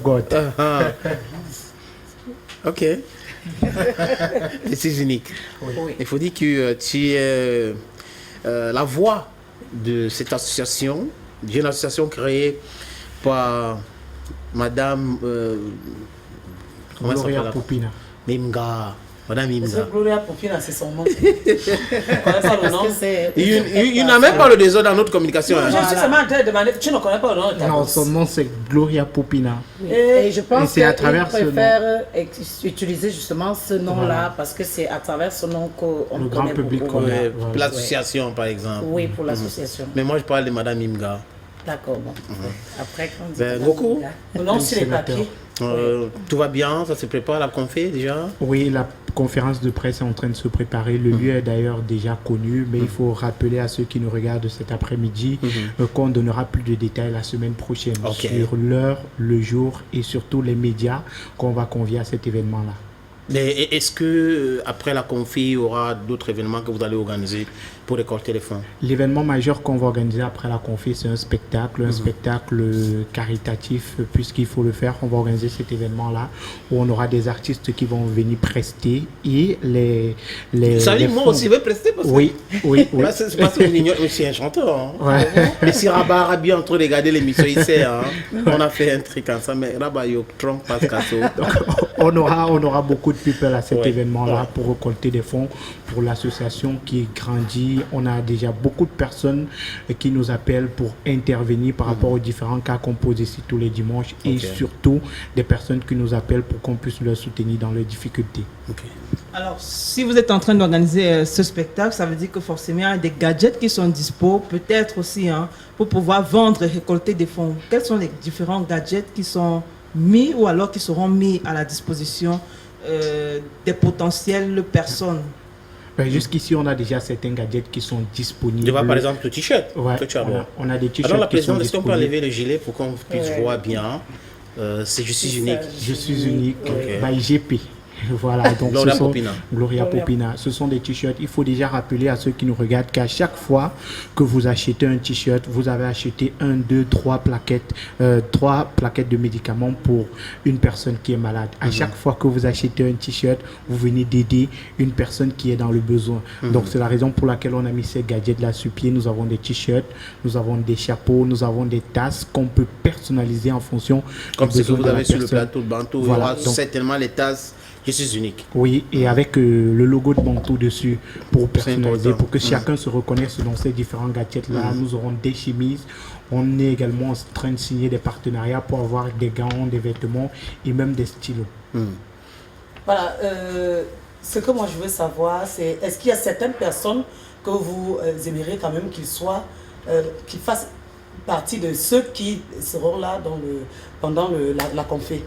God. Ok. C'est unique. Oui. Il faut dire que tu es la voix de cette association, une association créée par Madame Gloria Popina. Mimga. Madame Parce Mimga. que Gloria Popina, c'est son nom. Tu connais pas le nom? Il n'a même pas le désordre dans notre communication. Je suis seulement en train de demander. Tu ne connais pas le nom de ta Non, boss. son nom c'est Gloria Popina. Et je Et pense c'est à qu'il travers ce préfère utiliser justement ce nom-là parce que c'est à travers ce nom qu'on Le grand connaît public beaucoup. connaît. Pour l'association, par exemple. Oui, pour l'association. Mais moi, je parle de Madame Mimga. D'accord, bon. Après, quand on dit Ben, Madame Goku. Mimga. Le nom sur les Sénateur. papiers. Tout va bien, ça se prépare la confé déjà. Oui, la conférence de presse est en train de se préparer. Le lieu est d'ailleurs déjà connu, mais il faut rappeler à ceux qui nous regardent cet après-midi qu'on donnera plus de détails la semaine prochaine Ok. sur l'heure, le jour et surtout les médias qu'on va convier à cet événement-là. Mais est-ce que après la confé, il y aura d'autres événements que vous allez organiser pour récolter les fonds? L'événement majeur qu'on va organiser après la conférence, c'est un spectacle caritatif, puisqu'il faut le faire. On va organiser cet événement-là où on aura des artistes qui vont venir prester et les Ça veut dire les moi fonds- aussi, je vais prester parce que... Oui. C'est parce que je suis un chanteur. Hein. Ouais. Mais si Rabat a bien en train de regarder l'émission ici, hein, on a fait un truc ensemble, mais Rabat, il trompe pas ce casso. on aura beaucoup de people à cet Ouais. événement-là Ouais. pour récolter des fonds pour l'association qui grandit. On a déjà beaucoup de personnes qui nous appellent pour intervenir par rapport aux différents cas qu'on pose ici tous les dimanches et Ok. surtout des personnes qui nous appellent pour qu'on puisse leur soutenir dans leurs difficultés. Ok. Alors, si vous êtes en train d'organiser ce spectacle, ça veut dire que forcément, il y a des gadgets qui sont dispo, peut-être aussi, hein, pour pouvoir vendre et récolter des fonds. Quels sont les différents gadgets qui sont mis ou alors qui seront mis à la disposition des potentielles personnes? Ben, jusqu'ici, on a déjà certains gadgets qui sont disponibles. Je vois par exemple le t-shirt Ouais, que tu as. on a des t-shirts Alors la qui sont présidente, est-ce qu'on peut disponibles. enlever le gilet pour qu'on puisse voir bien? C'est Je suis unique. Je suis unique, Ok. by GP. Voilà, donc Gloria ce sont Popina. Gloria Popina. Ce sont des t-shirts. Il faut déjà rappeler à ceux qui nous regardent qu'à chaque fois que vous achetez un t-shirt, vous avez acheté 1, 2, 3 plaquettes de médicaments pour une personne qui est malade. À chaque fois que vous achetez un t-shirt, vous venez d'aider une personne qui est dans le besoin. Donc c'est la raison pour laquelle on a mis ces gadgets là sur pied. Nous avons des t-shirts, nous avons des chapeaux, nous avons des tasses qu'on peut personnaliser en fonction Comme du ce que besoin vous de la avez sur le personne. plateau de Bantou, il y Voilà, aura donc- certainement les tasses Je suis unique. Oui, et avec le logo de Bantou dessus pour personnaliser, important. pour que chacun se reconnaisse dans ces différents gadgets-là. Nous aurons des chemises. On est également en train de signer des partenariats pour avoir des gants, des vêtements et même des stylos. Voilà. Ce que moi je veux savoir, c'est est-ce qu'il y a certaines personnes que vous aimeriez quand même qu'ils fassent partie de ceux qui seront là pendant la conférence?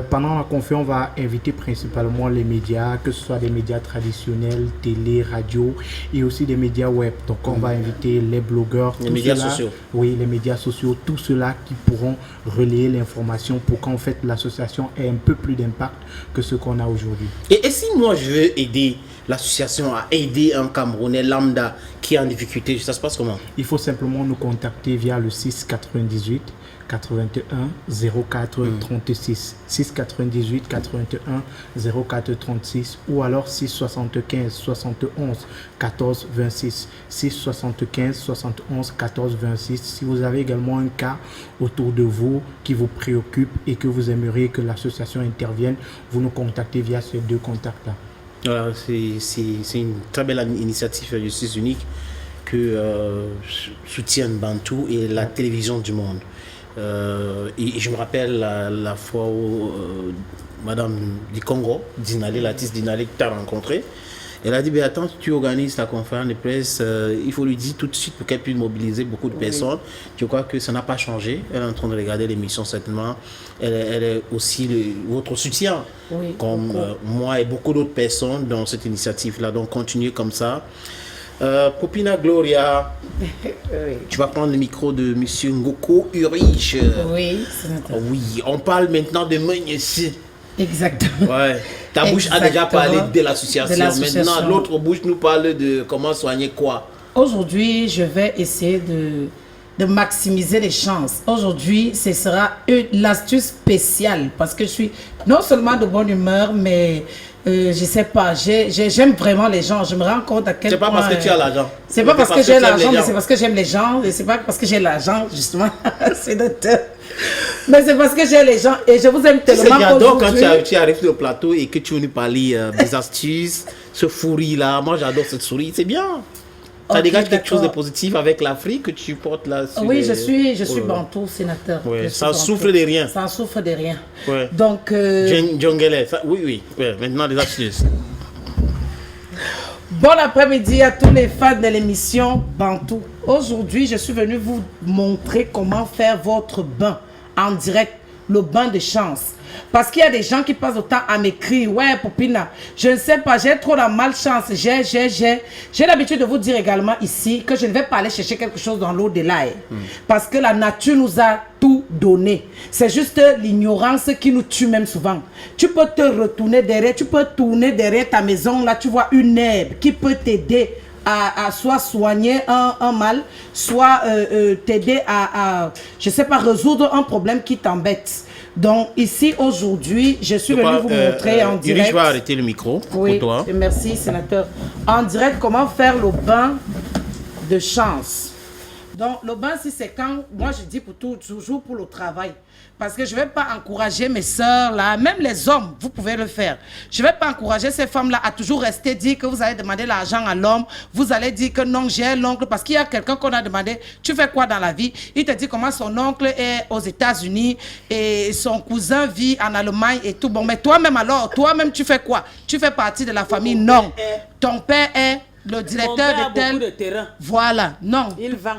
Pendant la conférence, on va inviter principalement les médias, que ce soit des médias traditionnels, télé, radio et aussi des médias web. Donc on va inviter les blogueurs, Les tous médias ceux-là- sociaux. Oui, les médias sociaux, tous ceux-là qui pourront relayer l'information pour qu'en fait l'association ait un peu plus d'impact que ce qu'on a aujourd'hui. Et si moi je veux aider l'association à aider un Camerounais lambda qui est en difficulté, ça se passe comment? Il faut simplement nous contacter via le 698 81 04 36 698 81 04 36 ou alors 675 71 14 26 675 71 14 26. Si vous avez également un cas autour de vous qui vous préoccupe et que vous aimeriez que l'association intervienne, vous nous contactez via ces deux contacts-là. Voilà, c'est une très belle initiative Je suis unique que soutiennent Bantou et la télévision du monde. Et je me rappelle la fois où Madame du Congo, Dinalé, l'artiste Dinalé que tu as rencontré, elle a dit, ben attends, tu organises la conférence de presse, il faut lui dire tout de suite pour qu'elle puisse mobiliser beaucoup de personnes. Je crois que ça n'a pas changé. Elle est en train de regarder l'émission certainement. Elle est aussi votre soutien, Oui, comme moi et beaucoup d'autres personnes dans cette initiative-là. Donc continuez comme ça. Popina Gloria, tu vas prendre le micro de Monsieur Ngoko Urich. Oui, c'est notre... Oui, on parle maintenant de Menyesi. Exactement. Ouais. Ta bouche a déjà parlé de l'association. Maintenant, l'autre bouche nous parle de comment soigner quoi. Aujourd'hui, je vais essayer de maximiser les chances. Aujourd'hui, ce sera l'astuce spéciale parce que je suis non seulement de bonne humeur, mais je sais pas, j'aime vraiment les gens. Je me rends compte à quel point... C'est pas parce que tu as l'argent. C'est pas parce que j'ai l'argent, mais c'est parce que j'aime les gens. Et c'est pas parce que j'ai l'argent, justement. C'est notre... Mais c'est parce que j'ai les gens et je vous aime tellement. J'adore quand tu arrives sur le plateau et que tu veux nous parler des astuces, ce fourri là. Moi j'adore cette souris, c'est bien. Ça dégage quelque chose de positif avec l'Afrique que tu portes là. Oui, je suis bantou, sénateur. Ouais, ça souffre de rien. Ça souffre de rien. Ouais. Donc. Djongele, oui. Ouais, maintenant des astuces. Bon après-midi à tous les fans de l'émission Bantou. Aujourd'hui, je suis venu vous montrer comment faire votre bain en direct, le bain de chance. Parce qu'il y a des gens qui passent autant à m'écrire, ouais, Popina, je ne sais pas, j'ai trop la malchance, j'ai l'habitude de vous dire également ici que je ne vais pas aller chercher quelque chose dans l'au-delà. Parce que la nature nous a tout donné. C'est juste l'ignorance qui nous tue même souvent. Tu peux te retourner derrière, tu peux tourner derrière ta maison, là tu vois une herbe qui peut t'aider à soit soigner un mal, soit t'aider à, je sais pas, résoudre un problème qui t'embête. Donc ici aujourd'hui, je suis venue vous montrer en direct. Je vais arrêter le micro pour toi. Merci sénateur. En direct, comment faire le bain de chance. Donc le bain, si c'est quand, moi je dis pour toujours pour le travail. Parce que je ne vais pas encourager mes soeurs là, même les hommes, vous pouvez le faire. Je ne vais pas encourager ces femmes-là à toujours rester dire que vous allez demander l'argent à l'homme. Vous allez dire que non, j'ai l'oncle. Parce qu'il y a quelqu'un qu'on a demandé, tu fais quoi dans la vie? Il te dit comment son oncle est aux États-Unis et son cousin vit en Allemagne et tout. Bon, mais toi-même alors, toi-même tu fais quoi? Tu fais partie de la famille? Non. Ton père est le directeur de tel... beaucoup de terrain. Voilà, non. Il vend.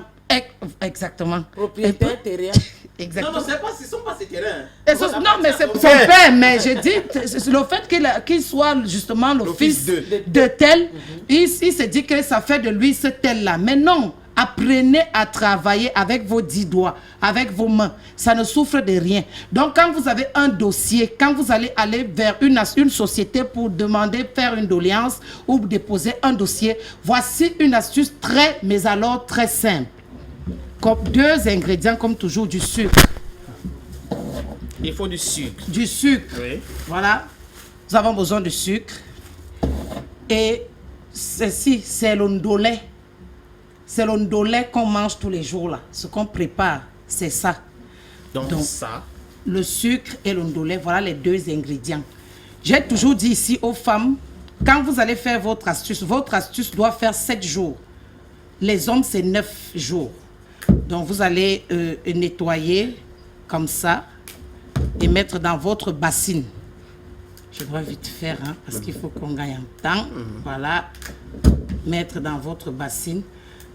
Exactement. Propriétaire terrien. Exactement. Non, ce ne sont pas ses terrains. Non, mais c'est son père. Mais je dis, le fait qu'il soit justement le fils de tel, il se dit que ça fait de lui ce tel-là. Mais non, apprenez à travailler avec vos 10 doigts, avec vos mains. Ça ne souffre de rien. Donc, quand vous avez un dossier, quand vous allez aller vers une société pour demander, faire une doléance ou déposer un dossier, voici une astuce mais alors très simple. Comme 2 ingrédients, comme toujours, du sucre. Il faut du sucre. Du sucre. Oui. Voilà. Nous avons besoin de sucre. Et ceci, c'est l'ondolé. C'est l'ondolé qu'on mange tous les jours là. Ce qu'on prépare, c'est ça. Donc ça. Le sucre et l'ondolé, voilà les 2 ingrédients. J'ai toujours dit ici aux femmes, quand vous allez faire votre astuce doit faire 7 jours. Les hommes, c'est 9 jours. Donc, vous allez nettoyer comme ça et mettre dans votre bassine. Je dois vite faire, hein, parce qu'il faut qu'on gagne en temps. Voilà. Mettre dans votre bassine.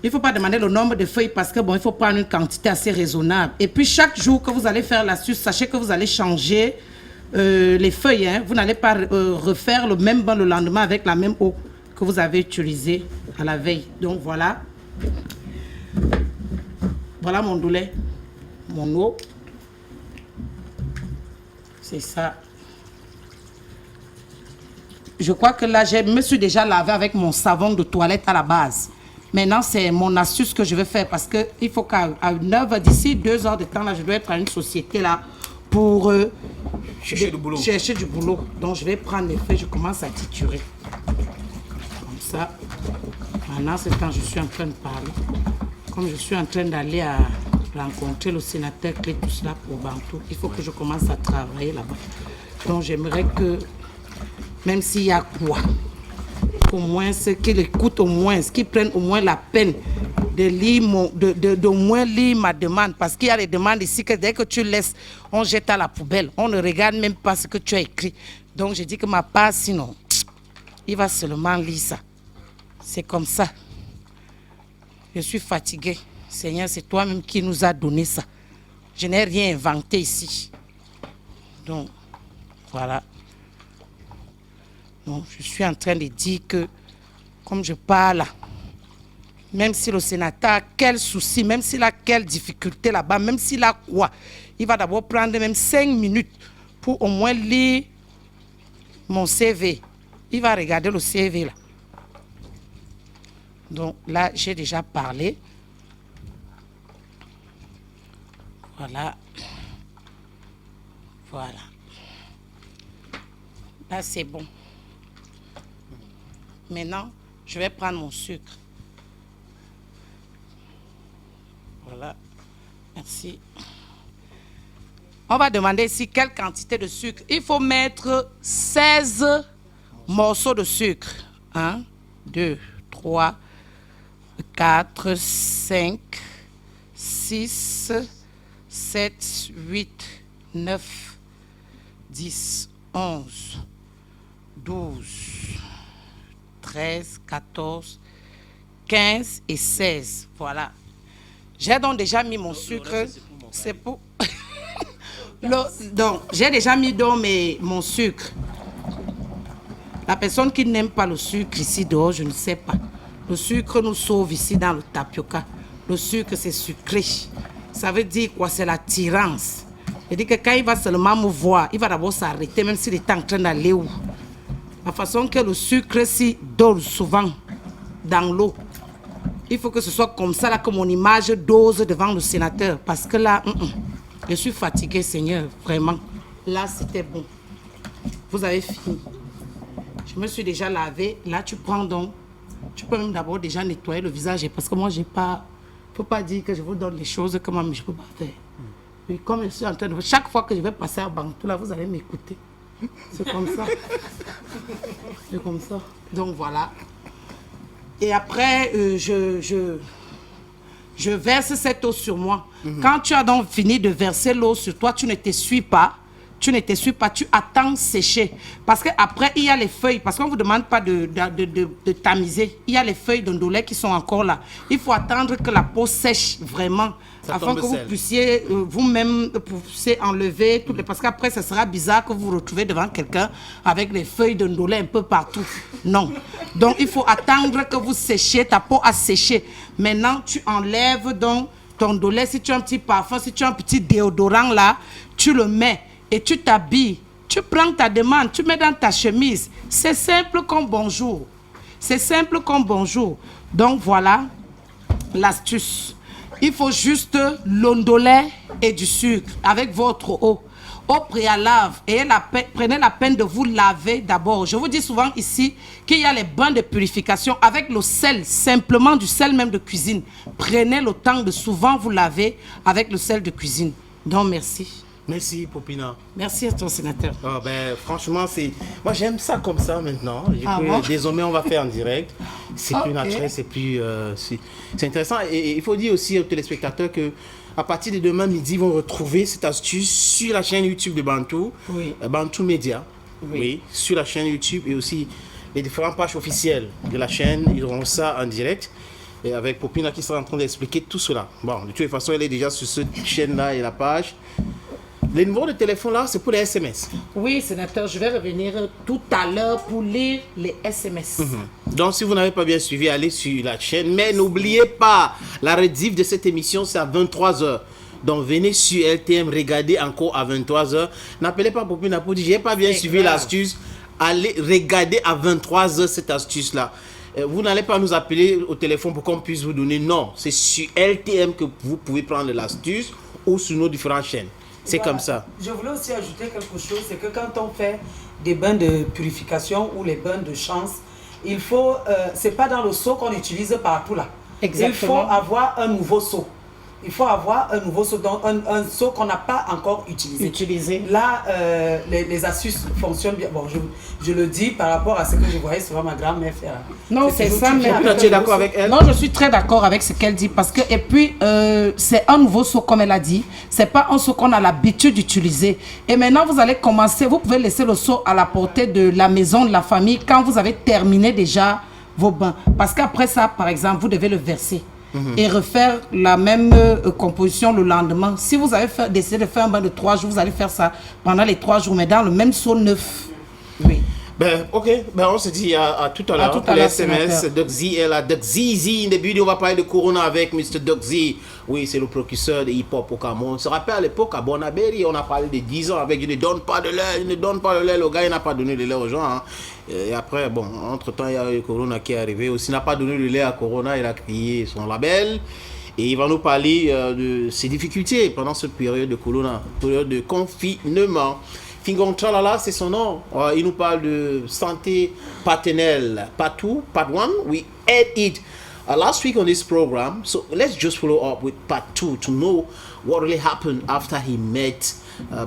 Il ne faut pas demander le nombre de feuilles parce que, bon, il faut prendre une quantité assez raisonnable. Et puis, chaque jour que vous allez faire l'astuce, sachez que vous allez changer les feuilles. Hein. Vous n'allez pas refaire le même bain le lendemain avec la même eau que vous avez utilisée à la veille. Donc, voilà. Voilà mon doulet, mon eau. C'est ça. Je crois que là, je me suis déjà lavé avec mon savon de toilette à la base. Maintenant, c'est mon astuce que je vais faire parce qu'il faut qu'à 9 h, d'ici 2 heures de temps, là, je dois être à une société là pour chercher du boulot. Donc, je vais prendre les feuilles, je commence à triturer. Comme ça. Pendant ce temps, je suis en train de parler. Comme je suis en train d'aller à rencontrer le sénateur Clé, tout cela pour Bantou, il faut que je commence à travailler là-bas. Donc j'aimerais que, même s'il y a quoi, au moins ceux qui l'écoutent au moins, qui prennent au moins la peine de lire, d'au moins lire ma demande. Parce qu'il y a des demandes ici que dès que tu laisses, on jette à la poubelle. On ne regarde même pas ce que tu as écrit. Donc je dis que ma part, sinon, il va seulement lire ça. C'est comme ça. Je suis fatiguée. Seigneur, c'est toi-même qui nous a donné ça. Je n'ai rien inventé ici. Donc, voilà. Donc, je suis en train de dire que, comme je parle, même si le sénateur a quel souci, même s'il a quelle difficulté là-bas, même s'il a quoi, il va d'abord prendre même 5 minutes pour au moins lire mon CV. Il va regarder le CV là. Donc là, j'ai déjà parlé. Voilà. Voilà. Là, c'est bon. Maintenant, je vais prendre mon sucre. Voilà. Merci. On va demander ici quelle quantité de sucre. Il faut mettre 16 morceaux de sucre. 1, 2, 3, 4, 5, 6, 7, 8, 9, 10, 11, 12, 13, 14, 15 et 16. Voilà. J'ai donc déjà mis mon sucre. C'est pour... Donc, j'ai déjà mis dans mon sucre. La personne qui n'aime pas le sucre ici dehors, je ne sais pas. Le sucre nous sauve ici dans le tapioca. Le sucre, c'est sucré. Ça veut dire quoi? C'est l'attirance. C'est-à-dire que quand il va seulement me voir, il va d'abord s'arrêter, même s'il est en train d'aller où. La façon que le sucre s'y dose souvent dans l'eau. Il faut que ce soit comme ça là, que mon image dose devant le sénateur. Parce que là, je suis fatiguée, Seigneur, vraiment. Là, c'était bon. Vous avez fini. Je me suis déjà lavé. Là, tu prends donc. Tu peux même d'abord déjà nettoyer le visage. Parce que moi, j'ai pas... Il ne faut pas dire que je vous donne les choses que moi, je ne peux pas faire. Et comme je suis en train de... Chaque fois que je vais passer à Bantou, là, vous allez m'écouter. C'est comme ça. C'est comme ça. Donc, voilà. Et après, je verse cette eau sur moi. Quand tu as donc fini de verser l'eau sur toi, tu ne t'essuies pas. Tu attends sécher. Parce qu'après, il y a les feuilles. Parce qu'on ne vous demande pas de tamiser. Il y a les feuilles d'ondolé qui sont encore là. Il faut attendre que la peau sèche vraiment. Afin que vous puissiez vous-même enlever toutes les... Parce qu'après, ce sera bizarre que vous vous retrouvez devant quelqu'un avec les feuilles d'ondolé un peu partout. Non. Donc, il faut attendre que vous séchiez. Ta peau a séché. Maintenant, tu enlèves donc ton ondolé. Si tu as un petit parfum, si tu as un petit déodorant là, tu le mets. Et tu t'habilles, tu prends ta demande, tu mets dans ta chemise. C'est simple comme bonjour. C'est simple comme bonjour. Donc voilà l'astuce. Il faut juste l'ondolé et du sucre avec votre eau. Au préalable, prenez la peine de vous laver d'abord. Je vous dis souvent ici qu'il y a les bains de purification avec le sel, simplement du sel même de cuisine. Prenez le temps de souvent vous laver avec le sel de cuisine. Donc merci. Merci, Popina. Merci à ton sénateur. Oh, ben, franchement, moi j'aime ça comme ça maintenant. Bon? Désormais, on va faire en direct. C'est plus naturel, c'est plus... c'est intéressant. Et il faut dire aussi aux téléspectateurs que à partir de demain midi, ils vont retrouver cette astuce sur la chaîne YouTube de Bantou. Oui. Bantou Média. Oui, sur la chaîne YouTube et aussi les différentes pages officielles de la chaîne. Ils auront ça en direct. Et avec Popina qui sera en train d'expliquer tout cela. Bon, de toute façon, elle est déjà sur cette chaîne-là et la page. Les numéros de téléphone là, c'est pour les SMS. Oui, sénateur, je vais revenir tout à l'heure pour lire les SMS. Donc, si vous n'avez pas bien suivi, allez sur la chaîne. Mais n'oubliez pas, la rediff de cette émission, c'est à 23h. Donc, venez sur LTM, regardez encore à 23h. N'appelez pas Popina pour dire, j'ai pas bien suivi l'astuce. Allez regarder à 23h cette astuce-là. Vous n'allez pas nous appeler au téléphone pour qu'on puisse vous donner. Non, c'est sur LTM que vous pouvez prendre l'astuce ou sur nos différentes chaînes. C'est comme ça. Je voulais aussi ajouter quelque chose, c'est que quand on fait des bains de purification ou les bains de chance, il faut, c'est pas dans le seau qu'on utilise partout là. Exactement. Il faut avoir un nouveau seau. Il faut avoir un nouveau seau, donc un seau qu'on n'a pas encore utilisé. Là, les astuces fonctionnent bien. Bon, je le dis par rapport à ce que je voyais souvent ma grand-mère faire. Non, c'est ça. Mais tu es d'accord avec elle? Non, je suis très d'accord avec ce qu'elle dit. Parce que, et puis, c'est un nouveau seau, comme elle a dit. C'est pas un seau qu'on a l'habitude d'utiliser. Et maintenant, vous allez commencer. Vous pouvez laisser le seau à la portée de la maison, de la famille, quand vous avez terminé déjà vos bains. Parce qu'après ça, par exemple, vous devez le verser. Et refaire la même composition le lendemain. Si vous avez décidé de faire un bain de 3 jours, vous allez faire ça pendant les 3 jours, mais dans le même seau neuf. Oui. Ben, ok, ben, on se dit à tout à l'heure pour les SMS. Doc Z est là. Doc Z, in the building, on va parler de Corona avec Mr. Doc Z. Oui, c'est le procureur de hip-hop au Cameroun. On se rappelle à l'époque à Bonabéry, on a parlé de 10 ans avec « Je ne donne pas de lait, je ne donne pas de lait ». Le gars, il n'a pas donné de lait aux gens. Hein. Et après, bon, entre-temps, il y a eu Corona qui est arrivé. Aussi, il n'a pas donné de lait à Corona, il a créé son label. Et il va nous parler de ses difficultés pendant cette période de corona, période de confinement. Fingon Tralala, c'est son nom. Il nous parle de santé paternelle. Part 2, part 1, we had it last week on this program. So let's just follow up with part 2 to know what really happened after he met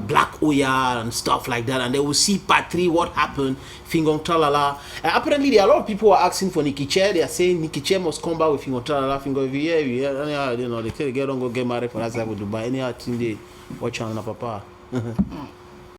Black Oya and stuff like that. And then we'll see part 3, what happened. Fingon Tralala. Apparently, there are a lot of people who are asking for Nicky Che. They are saying Nicky Che must come back with Fingon Tralala. Fingon, yeah, you know, they tell the girl don't go get married for that side of Dubai. Any other thing they watch on, papa.